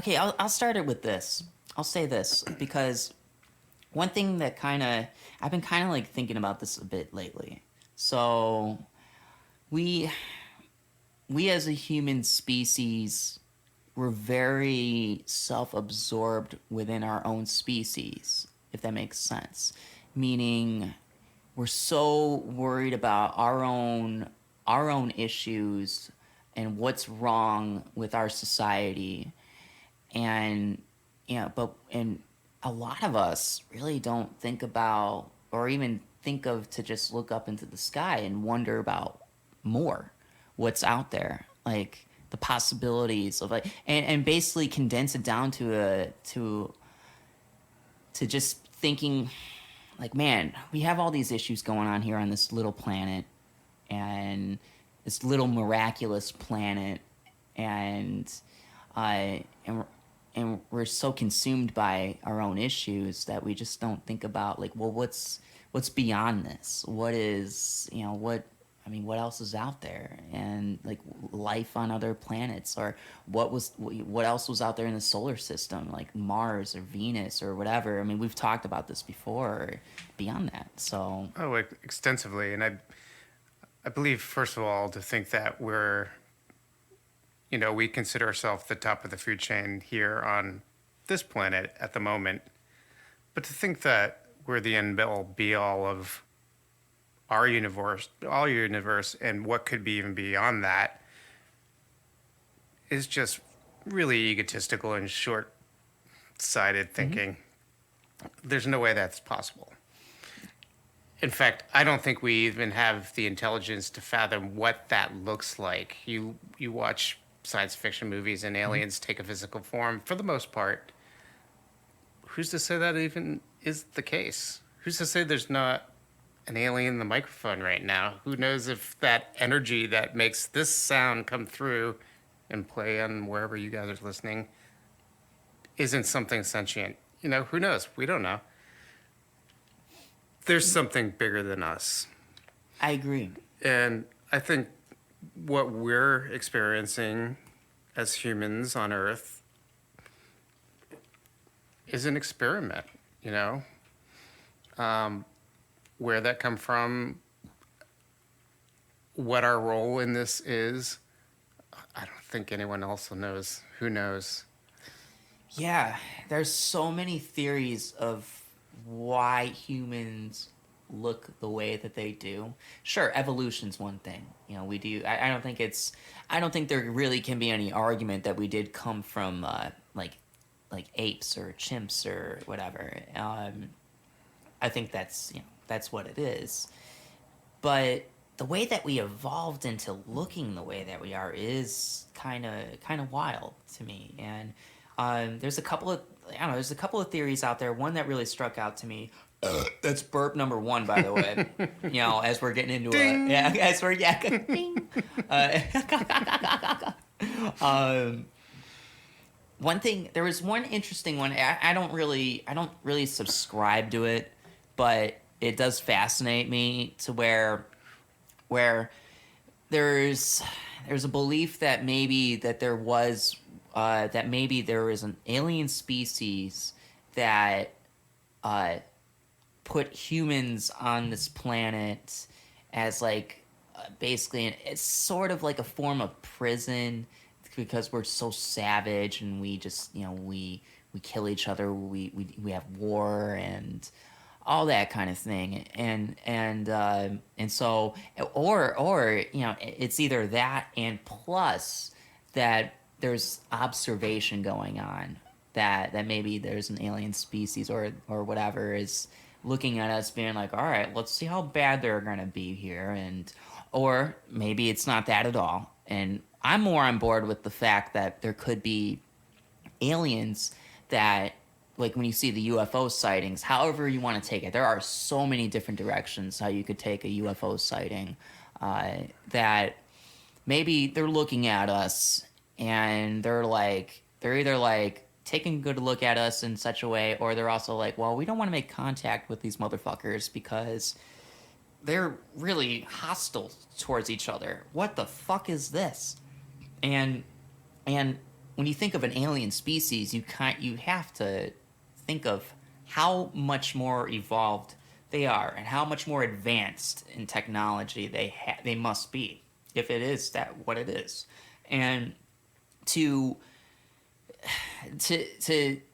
Okay, I'll start it with this. I'll say this because one thing that I've been kind of like thinking about this a bit lately. So we we as a human species, we're very self-absorbed within our own species, if that makes sense. Meaning we're so worried about our own issues and what's wrong with our society. And but a lot of us really don't think about or even think of to just look up into the sky and wonder about more what's out there, like the possibilities of like, and basically condense it down to just thinking like, man, we have all these issues going on here on this little planet, and this little miraculous planet, and uh, and and we're so consumed by our own issues that we just don't think about like, well, what's beyond this? What is, what else is out there? And like life on other planets, or what else was out there in the solar system, like Mars or Venus or whatever. I mean, we've talked about this before, or beyond that. So Oh, like extensively. And I believe, first of all, to think that we consider ourselves the top of the food chain here on this planet at the moment. But to think that we're the end all be all of our universe, and what could be even beyond that is just really egotistical and short sighted thinking. There's no way that's possible. In fact, I don't think we even have the intelligence to fathom what that looks like. You watch science fiction movies and aliens take a physical form for the most part. Who's to say that even is the case? Who's to say there's not an alien in the microphone right now? Who knows if that energy that makes this sound come through and play on wherever you guys are listening isn't something sentient? Who knows? We don't know. There's something bigger than us. I agree. And I think what we're experiencing as humans on Earth is an experiment, where that come from, what our role in this is. I don't think anyone else knows. Who knows? Yeah, there's so many theories of why humans look the way that they do. Sure, evolution's one thing. We do. I don't think there really can be any argument that we did come from like apes or chimps or whatever. I think that's what it is. But the way that we evolved into looking the way that we are is kind of wild to me. And there's a couple of theories out there. One that really struck out to me. That's burp number one, by the way. As we're getting into it, yeah, as we're ding. One thing, there was one interesting one. I don't really subscribe to it, but it does fascinate me to where there's a belief that maybe there was an alien species that put humans on this planet as like basically it's sort of like a form of prison, because we're so savage and we just we kill each other, we have war and all that kind of thing. And so or it's either that, and plus that there's observation going on, that maybe there's an alien species or whatever is looking at us being like, all right, let's see how bad they're gonna be here. And or maybe it's not that at all. And I'm more on board with the fact that there could be aliens that, like when you see the UFO sightings, however you want to take it, there are so many different directions how you could take a UFO sighting, that maybe they're looking at us and they're either like taking a good look at us in such a way, or they're also like, well, we don't want to make contact with these motherfuckers because they're really hostile towards each other. What the fuck is this? And when when you think of an alien species, you have to think of how much more evolved they are and how much more advanced in technology they must be, if it is that what it is. And to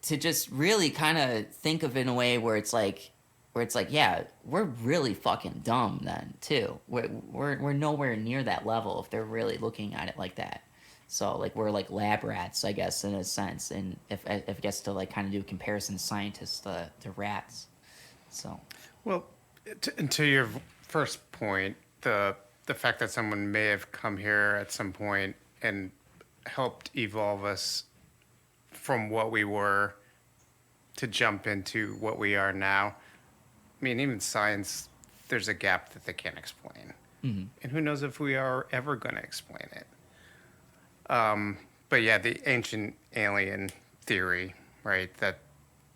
just really kind of think of it in a way where it's like, yeah, we're really fucking dumb then too. We're nowhere near that level if they're really looking at it like that. So like we're like lab rats, I guess, in a sense. And if I guess to like kind of do a comparison, scientists to rats. So Well, to your first point, the fact that someone may have come here at some point and helped evolve us from what we were to jump into what we are now. I mean, even science, there's a gap that they can't explain. mm-hmm. And who knows if we are ever going to explain it. But yeah, the ancient alien theory, right? That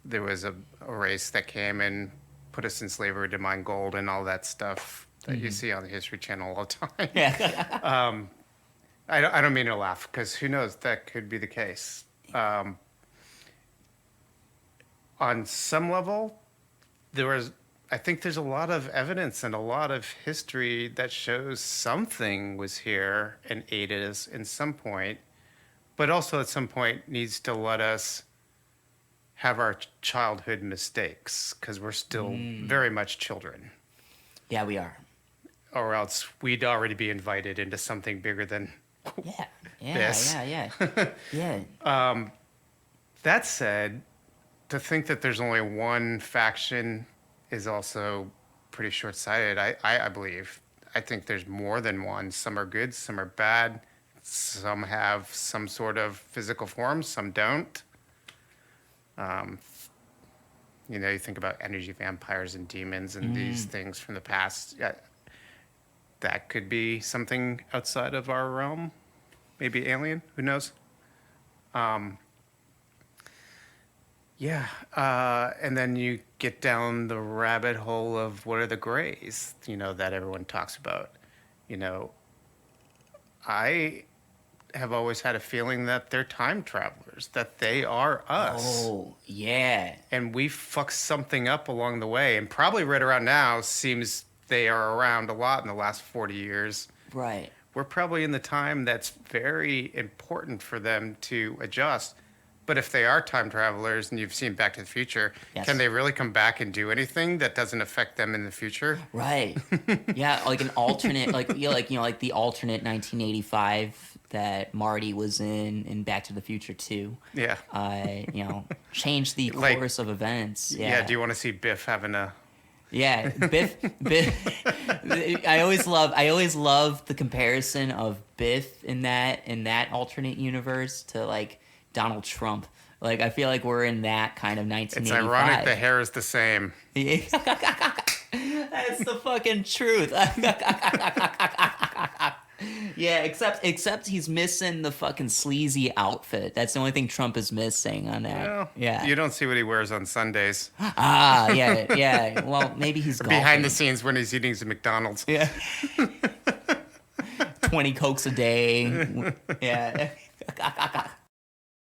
there was a race that came and put us in slavery to mine gold and all that stuff that you see on the History Channel all the time. Yeah. I don't mean to laugh because who knows, that could be the case. On some level, I think there's a lot of evidence and a lot of history that shows something was here and aided us in some point, but also at some point needs to let us have our childhood mistakes because we're still very much children. Yeah, we are. Or else we'd already be invited into something bigger than this. Yeah. That said, to think that there's only one faction is also pretty short-sighted, I believe. I think there's more than one. Some are good, some are bad. Some have some sort of physical form, some don't. You think about energy vampires and demons and these things from the past. Yeah, that could be something outside of our realm. Maybe alien, who knows? And then you get down the rabbit hole of what are the grays, that everyone talks about. I have always had a feeling that they're time travelers, that they are us. Oh, yeah. And we fucked something up along the way. And probably right around now seems they are around a lot in the last 40 years. Right. We're probably in the time that's very important for them to adjust. But if they are time travelers and you've seen Back to the Future, Yes. Can they really come back and do anything that doesn't affect them in the future? Right. Yeah, like an alternate, like the alternate 1985 that Marty was in Back to the Future 2. Yeah. Changed the Like- course of events. Yeah. Do you want to see Biff having a... Yeah, Biff. I always love the comparison of Biff in that alternate universe to like Donald Trump. Like I feel like we're in that kind of 1985. It's ironic the hair is the same. That's the fucking truth. Yeah, except he's missing the fucking sleazy outfit. That's the only thing Trump is missing on that. Well, yeah. You don't see what he wears on Sundays. Yeah. Well, maybe he's golfing. Behind the scenes when he's eating some McDonald's. Yeah. 20 Cokes a day. Yeah.